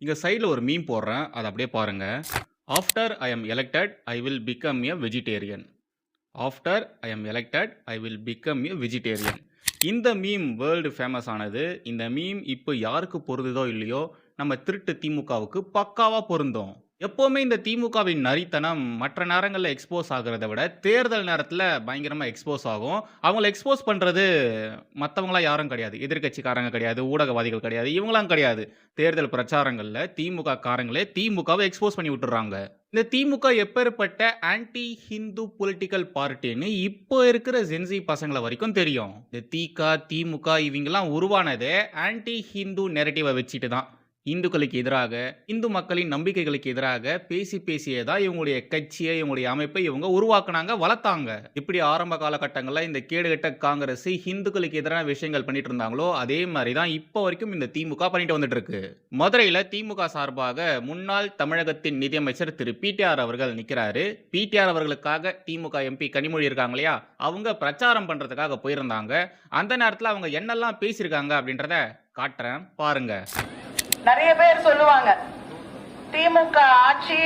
இங்க சைடுல ஒரு மீம் போடுறேன். அத அப்படியே பாருங்க. After I am elected, I will become a vegetarian. After I am elected, I will become a vegetarian. இந்த மீம் வேர்ல்டு ஃபேமஸ் ஆனது. இந்த மீம் இப்போ யாருக்கு பொருந்துதோ இல்லையோ, நம்ம திருட்டு திமுகவுக்கு பக்காவா பொருந்தும். எப்பவுமே இந்த திமுகவின் நரித்தனம் மற்ற நேரங்கள்ல எக்ஸ்போஸ் ஆகுறத விட, தேர்தல் நேரத்துல பயங்கரமா எக்ஸ்போஸ் ஆகும். அவங்கள எக்ஸ்போஸ் பண்றது மத்தவங்கலாம் யாரும் கிடையாது. எதிர்க்கட்சிக்காரங்க கிடையாது, ஊடகவாதிகள் கிடையாது, இவங்கலாம் கிடையாது. தேர்தல் பிரச்சாரங்கள்ல திமுக காரங்களே திமுகவ எக்ஸ்போஸ் பண்ணி விட்டுர்றாங்க. இந்த திமுக எப்பேர்ப்பட்ட ஆன்டி ஹிந்து பொலிட்டிக்கல் பார்ட்டின்னு இப்போ இருக்கிற ஜென்சி பசங்கள வரைக்கும் தெரியும். இந்த திமுக இவங்கலாம் உருவானதே ஆன்டி ஹிந்து நெரட்டிவ வச்சுட்டு தான். இந்துக்களுக்கு எதிராக, இந்து மக்களின் நம்பிக்கைகளுக்கு எதிராக பேசியே தான் இவங்களுடைய கட்சியை, இவங்களுடைய அமைப்பை இவங்க உருவாக்குனாங்க, வளர்த்தாங்க. இப்படி ஆரம்ப காலகட்டங்கள்ல இந்த கேடுகெட்ட காங்கிரஸ் இந்துக்களுக்கு எதிரான விஷயங்கள் பண்ணிட்டு இருந்தாங்களோ, அதே மாரி தான் இப்போ வரைக்கும் இந்த திமுக பண்ணிட்டு வந்துட்டு இருக்கு. மதுரையில திமுக சார்பாக முன்னாள் தமிழகத்தின் நிதியமைச்சர் திரு பிடிஆர் அவர்கள் நிக்கிறாரு. பிடிஆர் அவர்களுக்காக திமுக எம்பி கனிமொழி இருக்காங்க இல்லையா, அவங்க பிரச்சாரம் பண்றதுக்காக போயிருந்தாங்க. அந்த நேரத்துல அவங்க என்னெல்லாம் பேசியிருக்காங்க அப்படின்றத காட்டுறேன், பாருங்க. நிறைய பேர் சொல்லுவாங்க திமுக ஆட்சி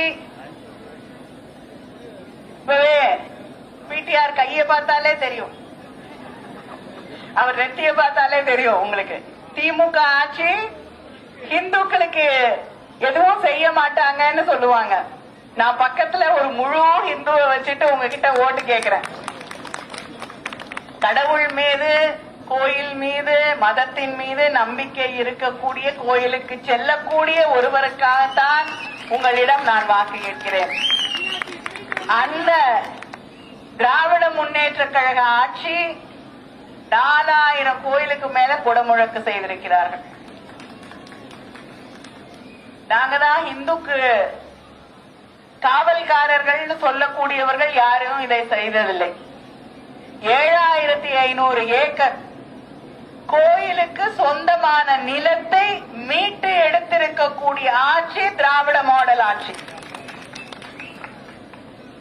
பிடிஆர் கையை பார்த்தாலே தெரியும், அவர் ரெட்டியை பார்த்தாலே தெரியும் உங்களுக்கு. திமுக ஆட்சி இந்துக்களுக்கு எதுவும் செய்ய மாட்டாங்கன்னு சொல்லுவாங்க. நான் பக்கத்துல ஒரு முழு இந்துவை வச்சுட்டு உங்ககிட்ட ஓட்டு கேட்கிறேன். கடவுள் மீது, கோயில் மீது, மதத்தின் மீது நம்பிக்கை இருக்கக்கூடிய, கோயிலுக்கு செல்லக்கூடிய ஒருவருக்காகத்தான் உங்களிடம் நான் வாக்கு கேட்கிறேன். அந்த திராவிட முன்னேற்ற கழக ஆட்சி 4000 கோயிலுக்கு மேல குடமுழக்கு செய்திருக்கிறார்கள். நாங்க தான் இந்துக்கு காவல்காரர்கள் சொல்லக்கூடியவர்கள் யாரும் இதை செய்ததில்லை. 7500 ஏக்கர் கோயிலுக்கு சொந்தமான நிலத்தை மீட்டு எடுத்திருக்கக்கூடிய ஆட்சி திராவிட மாடல் ஆட்சி.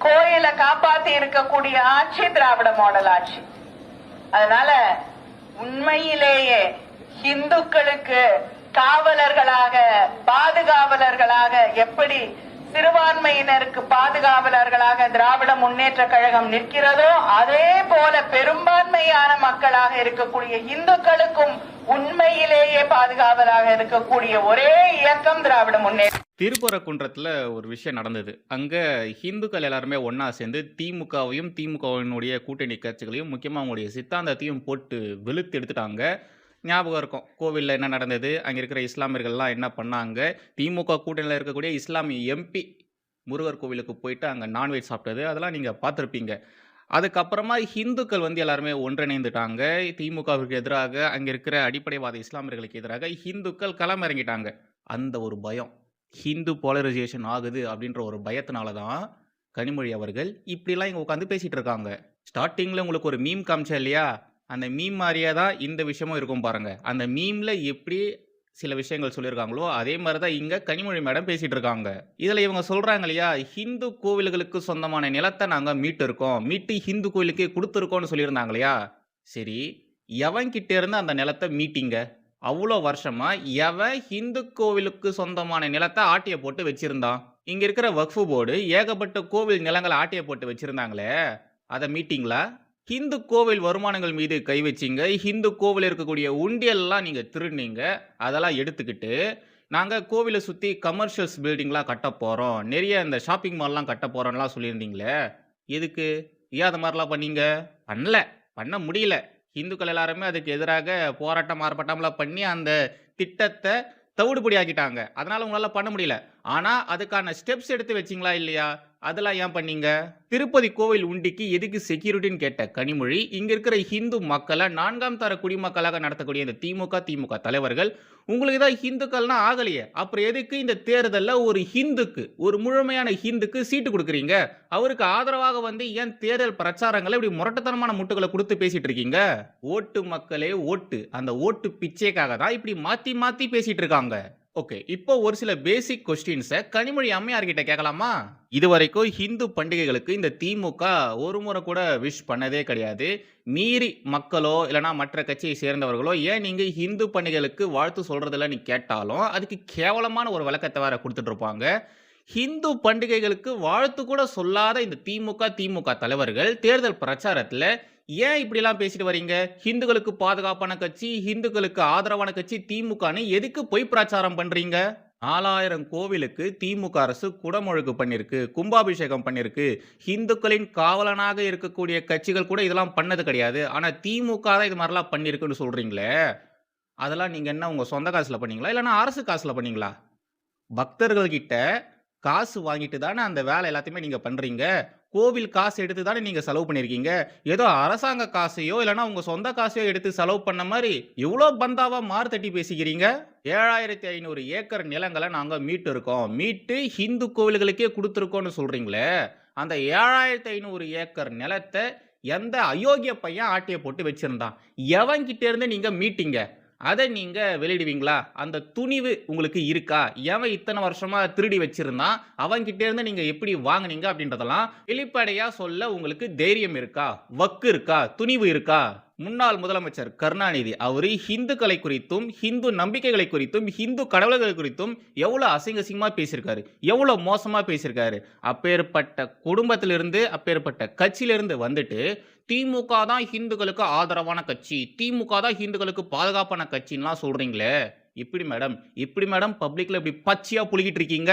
கோயிலை காப்பாத்தி இருக்கக்கூடிய ஆட்சி திராவிட மாடல் ஆட்சி. அதனால உண்மையிலேயே இந்துக்களுக்கு காவலர்களாக, பாதுகாவலர்களாக, எப்படி சிறுபான்மையினருக்கு பாதுகாவலர்களாக திராவிட முன்னேற்ற கழகம் நிற்கிறதோ, அதே போல பெரும்பான்மையான மக்களாக இருக்கக்கூடிய இந்துக்களுக்கும் உண்மையிலேயே பாதுகாவலாக இருக்கக்கூடிய ஒரே இயக்கம் திராவிட முன்னேற்ற. திருப்பரங்குன்றத்துல ஒரு விஷயம் நடந்தது. அங்க இந்துக்கள் எல்லாருமே ஒன்னா சேர்ந்து திமுகவையும் திமுகவினுடைய கூட்டணி கட்சிகளையும், முக்கியமா அவங்களுடைய சித்தாந்தத்தையும் போட்டு வெளுத்து எடுத்துட்டாங்க. ஞாபகம் இருக்கும் கோவிலில் என்ன நடந்தது, அங்கே இருக்கிற இஸ்லாமியர்கள்லாம் என்ன பண்ணாங்க. திமுக கூட்டணியில் இருக்கக்கூடிய இஸ்லாமிய எம்பி முருகர் கோவிலுக்கு போயிட்டு அங்கே நான்வெஜ் சாப்பிட்டது, அதெல்லாம் நீங்கள் பார்த்துருப்பீங்க. அதுக்கப்புறமா ஹிந்துக்கள் எல்லாருமே ஒன்றிணைந்துட்டாங்க. திமுகவுக்கு எதிராக, அங்கே இருக்கிற அடிப்படைவாத இஸ்லாமியர்களுக்கு எதிராக ஹிந்துக்கள் களமிறங்கிட்டாங்க. அந்த ஒரு பயம், ஹிந்து போலரைசேஷன் ஆகுது அப்படின்ற ஒரு பயத்தினால தான் கனிமொழி அவர்கள் இப்படிலாம் இங்கே உட்காந்து பேசிகிட்டு இருக்காங்க. ஸ்டார்டிங்கில் உங்களுக்கு ஒரு மீம் காமிச்சா இல்லையா, அந்த மீம் மாதிரியே தான் இந்த விஷயமும் இருக்கும் பாருங்க. அந்த மீம்ல எப்படி சில விஷயங்கள் சொல்லியிருக்காங்களோ அதே மாதிரி தான் இங்க கனிமொழி மேடம் பேசிட்டு இருக்காங்க. இதுல இவங்க சொல்றாங்க இல்லையா, ஹிந்து கோவில்களுக்கு சொந்தமான நிலத்தை நாங்க மீட்டு ஹிந்து கோவிலுக்கே கொடுத்துருக்கோம்னு சொல்லியிருந்தாங்க இல்லையா. சரி, எவன் கிட்ட இருந்து அந்த நிலத்தை மீட்டிங்க? அவ்வளோ வருஷமா எவன் ஹிந்து கோவிலுக்கு சொந்தமான நிலத்தை ஆட்டிய போட்டு வச்சிருந்தான்? இங்க இருக்கிற வக்ஃபு போர்டு ஏகப்பட்ட கோவில் நிலங்களை ஆட்டிய போட்டு வச்சிருந்தாங்களே, அதை மீட்டிங்களா? ஹிந்து கோவில் வருமானங்கள் மீது கை வச்சிங்க. ஹிந்து கோவில் இருக்கக்கூடிய உண்டியல்லாம் நீங்கள் திருடினீங்க. அதெல்லாம் எடுத்துக்கிட்டு நாங்கள் கோவிலை சுற்றி கமர்ஷியல்ஸ் பில்டிங்லாம் கட்ட போகிறோம், நிறைய இந்த ஷாப்பிங் மால்லாம் கட்ட போகிறோம்லாம் சொல்லியிருந்தீங்களே, எதுக்கு? ஏன் அது மாதிரிலாம் பண்ணீங்க? பண்ண முடியல. இந்துக்கள் எல்லாருமே அதுக்கு எதிராக போராட்டம் ஆர்ப்பாட்டம்லாம் பண்ணி அந்த திட்டத்தை தவிடுபடி ஆக்கிட்டாங்க. அதனால உங்களால் பண்ண முடியல. ஆனால் அதுக்கான ஸ்டெப்ஸ் எடுத்து வச்சிங்களா இல்லையா? அதெல்லாம் ஏன் பண்ணீங்க? திருப்பதி கோவில் உண்டிக்கு எதுக்கு செக்யூரிட்டின்னு கேட்ட கனிமொழி, இங்க இருக்கிற ஹிந்து மக்களை 4ஆம் தர குடிமக்களாக நடத்தக்கூடிய இந்த திமுக தலைவர்கள், உங்களுக்கு தான் ஹிந்துக்கள்னா ஆகலையே, அப்புறம் எதுக்கு இந்த தேர்தலில் ஒரு ஹிந்துக்கு, ஒரு முழுமையான ஹிந்துக்கு சீட்டு கொடுக்குறீங்க? அவருக்கு ஆதரவாக ஏன் தேர்தல் பிரச்சாரங்களை இப்படி முரட்டத்தனமான முட்டுகளை கொடுத்து பேசிட்டு இருக்கீங்க? ஓட்டு மக்களே ஓட்டு, அந்த ஓட்டு பிச்சைக்காக தான் இப்படி மாத்தி பேசிட்டு இருக்காங்க. ஓகே. இப்போ ஒரு சில பேசிக் கொஸ்டின்ஸ கனிமொழி அம்மையார் கிட்ட கேட்கலாமா? இதுவரைக்கும் ஹிந்து பண்டிகைகளுக்கு இந்த திமுக ஒரு முறை கூட விஷ் பண்ணதே கிடையாது. மீறி மக்களோ, இல்லன்னா மற்ற கட்சியை சேர்ந்தவர்களோ, ஏன் நீங்க ஹிந்து பண்டிகைகளுக்கு வாழ்த்து சொல்றதில்லன்னு கேட்டாலும், அதுக்கு கேவலமான ஒரு விளக்கத்த வேற குடுத்துட்டு இருப்பாங்க. ஹிந்து பண்டிகைகளுக்கு வாழ்த்து கூட சொல்லாத இந்த திமுக தலைவர்கள் தேர்தல் பிரச்சாரத்துல ஏன் இப்படிலாம் பேசிட்டு வரீங்க? ஹிந்துக்களுக்கு பாதுகாப்பான கட்சி, ஹிந்துக்களுக்கு ஆதரவான கட்சி திமுகன்னு எதுக்கு பொய் பிரச்சாரம் பண்றீங்க? 4000 கோவிலுக்கு திமுக அரசு குடமுழுக்கு பண்ணிருக்கு, கும்பாபிஷேகம் பண்ணிருக்கு. ஹிந்துக்களின் காவலனாக இருக்கக்கூடிய கட்சிகள் கூட இதெல்லாம் பண்ணது கிடையாது. ஆனா திமுக தான் இது மாரிலாம் பண்ணியிருக்குன்னு சொல்றீங்களே, அதெல்லாம் நீங்க என்ன உங்க சொந்த காசுல பண்ணீங்களா? இல்லன்னா அரசு காசுல பண்ணீங்களா? பக்தர்கள் கிட்ட காசு வாங்கிட்டு தானே அந்த வேலை எல்லாத்தையுமே நீங்க பண்றீங்க. கோவில் காசு எடுத்து தானே நீங்க செலவு பண்ணியிருக்கீங்க. ஏதோ அரசாங்க காசையோ, இல்லன்னா உங்க சொந்த காசையோ எடுத்து செலவு பண்ண மாரி, இவ்ளோ பந்தாவா மாறு தட்டி பேசிக்கிறீங்க? 7500 ஏக்கர் நிலங்கள நாங்க மீட்டு இருக்கோம். மீட்டு ஹிந்து கோவில்களுக்கே குடுத்துருக்கோம்னு சொல்றீங்களே, அந்த 7500 ஏக்கர் நிலத்த எந்த அயோக்கிய பையன் ஆட்டைய போட்டு வச்சிருந்தான்? எவன்கிட்ட இருந்து நீங்க மீட்டீங்க? அத நீங்க வெளியிடுவீங்களா? அந்த துணிவு உங்களுக்கு இருக்கா? எவன் இத்தன வருஷமா திருடி வச்சிருந்தான்? அவன்கிட்ட இருந்து நீங்க எப்படி வாங்குனீங்க? அப்படின்றதெல்லாம் வெளிப்படையா சொல்ல உங்களுக்கு தைரியம் இருக்கா? வக்கு இருக்கா? துணிவு இருக்கா? முன்னாள் முதலமைச்சர் கருணாநிதி அவரு ஹிந்துக்களை குறித்தும், ஹிந்து நம்பிக்கைகளை குறித்தும், ஹிந்து கடவுள்கள் குறித்தும் எவ்வளோ அசிங்க அசிங்கமா பேசியிருக்காரு. எவ்வளோ மோசமா பேசியிருக்காரு. அப்பேற்பட்ட குடும்பத்திலிருந்து, அப்பேற்பட்ட கட்சியிலிருந்து வந்துட்டு திமுக தான் ஹிந்துக்களுக்கு ஆதரவான கட்சி. திமுக தான் ஹிந்துக்களுக்கு பாதுகாப்பான கட்சின்லாம் சொல்றீங்களே. எப்படி மேடம் பப்ளிக்ல இப்படி பச்சையா புழுகிட்டு இருக்கீங்க?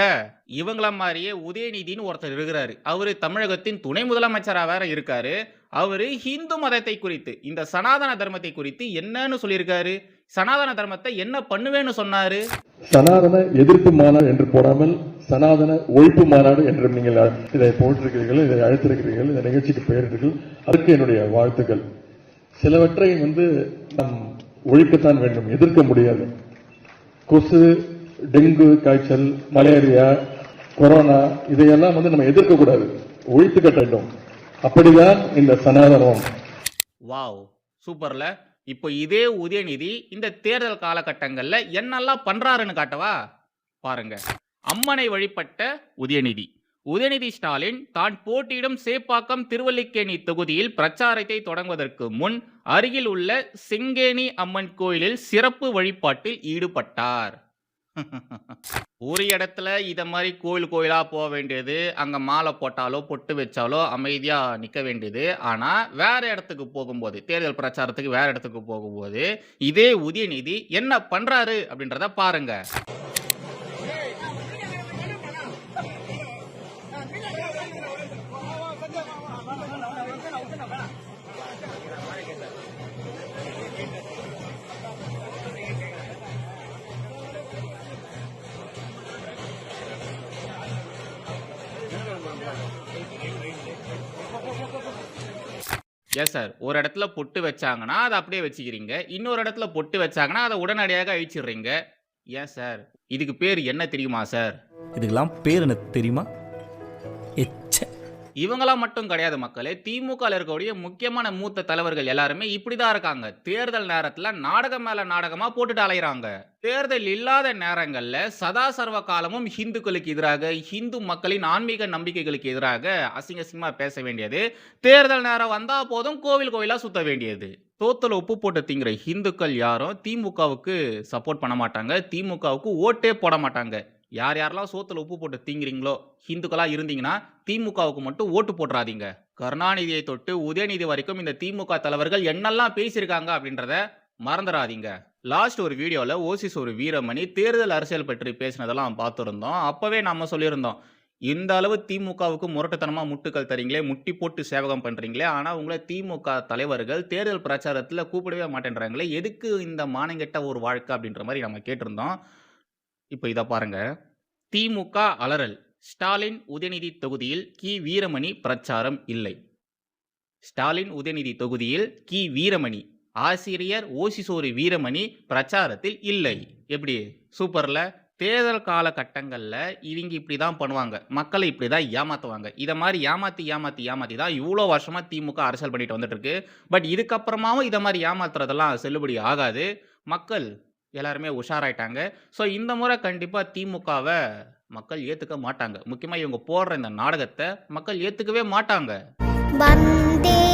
இவங்கள மாரியே உதயநிதின்னு ஒருத்தர் இருக்கிறாரு. அவரு தமிழகத்தின் துணை முதலமைச்சரா வேற இருக்காரு. அவரு ஹிந்து மதத்தை குறித்து, இந்த சனாதன தர்மத்தை குறித்து என்னன்னு சொல்லியிருக்காரு? சனாதன தர்மத்தை என்ன பண்ணுவேன்னு சொன்னாரு? சனாதன எதிர்ப்பு மாநாடு என்று போடாமல் சனாதன ஒழிப்பு மாநாடு என்று நீங்கள் இதை போட்டிருக்கிறீர்கள், இதை அழைத்திருக்கிறீர்கள், இந்த நிகழ்ச்சிக்கு பெயரிட்டீர்கள். அதற்கு என்னுடைய வாழ்த்துக்கள். சிலவற்றை நாம் ஒழிக்கத்தான் வேண்டும், எதிர்க்க முடியாது. கொசு, டெங்கு காய்ச்சல், மலேரியா, கொரோனா இதையெல்லாம் நம்ம எதிர்க்க கூடாது, ஒழித்து கட்ட வேண்டும். அப்படிதான் இந்த சனாதனம். வாவ், சூப்பர்ல. இப்போ இதே உதயநிதி இந்த தேர்தல் காலகட்டங்கள்ல என்னெல்லாம் பண்றாருன்னு காட்டவா? பாருங்க. அம்மனை வழிபட்ட உதயநிதி. உதயநிதி ஸ்டாலின் தான் போட்டியிடும் சேப்பாக்கம் திருவல்லிக்கேணி தொகுதியில் பிரச்சாரத்தை தொடங்குவதற்கு முன் அருகில் உள்ள செங்கேணி அம்மன் கோயிலில் சிறப்பு வழிபாட்டில் ஈடுபட்டார். ஒரு இடத்துல இத மாதிரி கோயிலா போக வேண்டியது, அங்க மாலை போட்டாலோ பொட்டு வச்சாலோ அமைதியா நிக்க வேண்டியது. ஆனா வேற இடத்துக்கு போகும்போது, தேர்தல் பிரச்சாரத்துக்கு வேற இடத்துக்கு போகும்போது இதே உதயநிதி என்ன பண்றாரு அப்படின்றத பாருங்க. Yes sir. ஒரு இடத்துல பொட்டு வச்சாங்கன்னா அதை அப்படியே வச்சுக்கிறீங்க. இன்னொரு இடத்துல பொட்டு வச்சாங்கன்னா அதை உடனடியாக அழிச்சிடுறீங்க. ஏன் சார், இதுக்கு பேர் என்ன தெரியுமா சார்? இதுக்கெல்லாம் பேர் என்ன தெரியுமா? எச்ச. இவங்களாம் மட்டும் கிடையாது மக்களே. திமுகவில் இருக்கக்கூடிய முக்கியமான மூத்த தலைவர்கள் எல்லாருமே இப்படிதான் இருக்காங்க. தேர்தல் நேரத்துல நாடகம் மேல நாடகமா போட்டுட்டு அலையிறாங்க. தேர்தல் இல்லாத நேரங்கள்ல சதா சர்வ காலமும் ஹிந்துக்களுக்கு எதிராக, ஹிந்து மக்களின் ஆன்மீக நம்பிக்கைகளுக்கு எதிராக அசிங்க அசிங்கமா பேச வேண்டியது. தேர்தல் நேரம் வந்தா போதும் கோவிலா சுத்த வேண்டியது. தோத்துல உப்பு போட்டு திங்கிற ஹிந்துக்கள் யாரும் திமுகவுக்கு சப்போர்ட் பண்ண மாட்டாங்க. திமுகவுக்கு ஓட்டே போட மாட்டாங்க. யாரெல்லாம் சோத்துல உப்பு போட்டு திங்கிறீங்களோ, ஹிந்துக்களா இருந்தீங்கன்னா திமுகவுக்கு மட்டும் ஓட்டு போட்டுறாதீங்க. கருணாநிதியை தொட்டு உதயநிதி வரைக்கும் இந்த திமுக தலைவர்கள் என்னெல்லாம் பேசியிருக்காங்க அப்படின்றத மறந்துடாதீங்க. லாஸ்ட் ஒரு வீடியோல ஓசிஸ் ஒரு வீரமணி தேர்தல் அரசியல் பற்றி பேசினதெல்லாம் பார்த்துருந்தோம். அப்பவே நம்ம சொல்லியிருந்தோம், இந்த அளவு திமுகவுக்கு முரட்டுத்தனமா முட்டுக்கள் தரீங்களே, முட்டி போட்டு சேவகம் பண்றீங்களே, ஆனா உங்களை திமுக தலைவர்கள் தேர்தல் பிரச்சாரத்துல கூப்பிடவே மாட்டேன்றாங்களே, எதுக்கு இந்த மானங்கெட்ட ஒரு வாழ்க்கை அப்படின்ற மாதிரி நம்ம கேட்டிருந்தோம். இப்போ இத பாருங்க. திமுக அலறல். ஸ்டாலின் உதயநிதி தொகுதியில் கி வீரமணி பிரச்சாரம் இல்லை. ஸ்டாலின் உதயநிதி தொகுதியில் கி வீரமணி, ஆசிரியர் ஓசிசோரி வீரமணி பிரச்சாரத்தில் இல்லை. எப்படி சூப்பர்ல? தேர்தல் காலகட்டங்கள்ல இவங்க இப்படிதான் பண்ணுவாங்க. மக்களை இப்படிதான் ஏமாத்துவாங்க. இத மாதிரி ஏமாத்தி தான் இவ்வளோ வருஷமா திமுக அரசியல் பண்ணிட்டு வந்துட்டு இருக்கு. பட் இதுக்கப்புறமாவும் இத மாதிரி ஏமாத்துறதெல்லாம் செல்லுபடி ஆகாது. மக்கள் எல்லாருமே உஷாராயிட்டாங்க. ஸோ இந்த முறை கண்டிப்பா திமுகவ மக்கள் ஏத்துக்க மாட்டாங்க. முக்கியமா இவங்க போடுற இந்த நாடகத்த மக்கள் ஏத்துக்கவே மாட்டாங்க. வந்தே